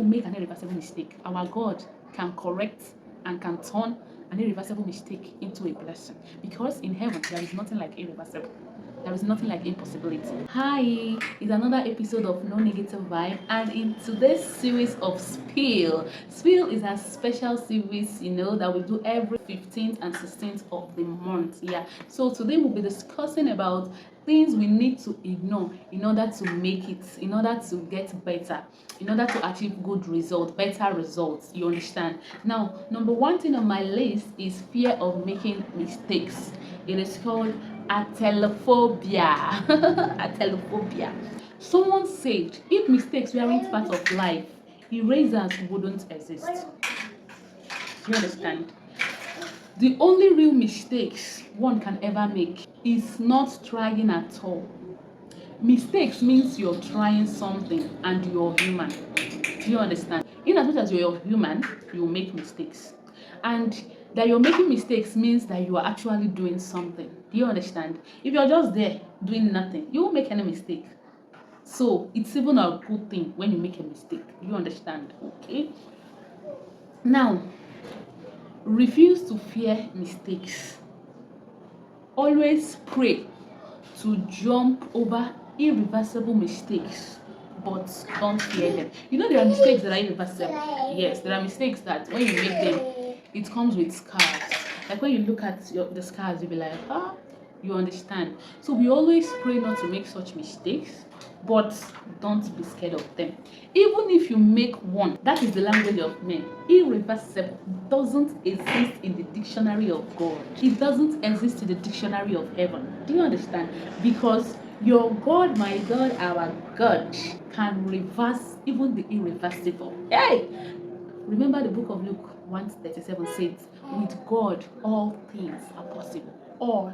make an irreversible mistake, our God can correct and can turn an irreversible mistake into a blessing, because in heaven there is nothing like irreversible. There is nothing like impossibility. Hi, it's another episode of No Negative Vibe, and in today's series of Spill is a special series, that we do every 15th and 16th of the month. Yeah, so today we'll be discussing about things we need to ignore in order to make it, in order to get better, in order to achieve good results, better results. You understand? Now, number one thing on my list is fear of making mistakes. It is called ATELOPHOBIA. ATELOPHOBIA. Someone said if mistakes weren't part of life, erasers wouldn't exist. You understand? The only real mistakes one can ever make is not trying at all. Mistakes means you're trying something and you're human. Do you understand? In as much as you're human, you make mistakes. And that you're making mistakes means that you are actually doing something. Do you understand? If you're just there doing nothing, you won't make any mistake. So it's even a good thing when you make a mistake. Do you understand? Okay? Now, refuse to fear mistakes. Always pray to jump over irreversible mistakes, but don't fear them. There are mistakes that are irreversible. Yes, there are mistakes that when you make them, it comes with scars. Like when you look at the scars, you'll be like, you understand. So we always pray not to make such mistakes, but don't be scared of them. Even if you make one, that is the language of men. Irreversible doesn't exist in the dictionary of God. It doesn't exist in the dictionary of heaven. Do you understand? Because your God, my God, our God can reverse even the irreversible. Hey! Remember the book of Luke 1:37 says, with God all things are possible. All.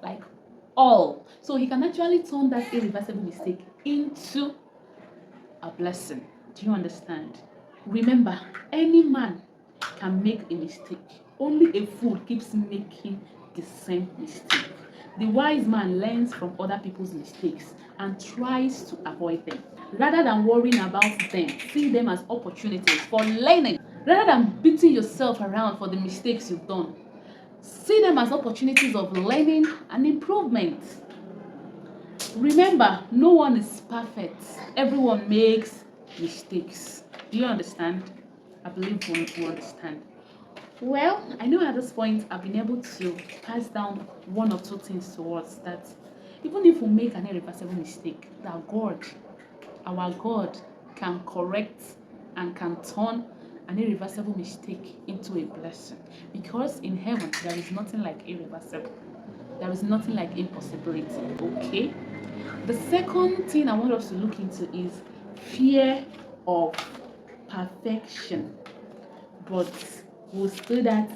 Like all. So he can actually turn that irreversible mistake into a blessing. Do you understand? Remember, any man can make a mistake. Only a fool keeps making the same mistake. The wise man learns from other people's mistakes and tries to avoid them. Rather than worrying about them, see them as opportunities for learning. Rather than beating yourself around for the mistakes you've done, see them as opportunities of learning and improvement. Remember, no one is perfect. Everyone makes mistakes. Do you understand? I believe you understand. Well, I know at this point I've been able to pass down one or two things to us, that even if we make an irreversible mistake, that God, our God, can correct and can turn an irreversible mistake into a blessing. Because in heaven there is nothing like irreversible. There is nothing like impossibility. Okay? The second thing I want us to look into is fear of perfection. But we'll do that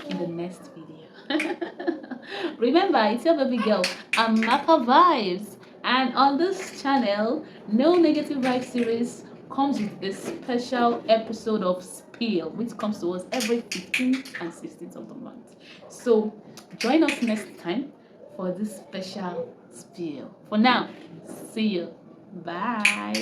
in the next video. Remember, it's your baby girl, Biblevibes, and on this channel, No Negative Vibe series comes with a special episode of Spill, which comes to us every 15th and 16th of the month. So join us next time for this special Spill. For now, see you. Bye.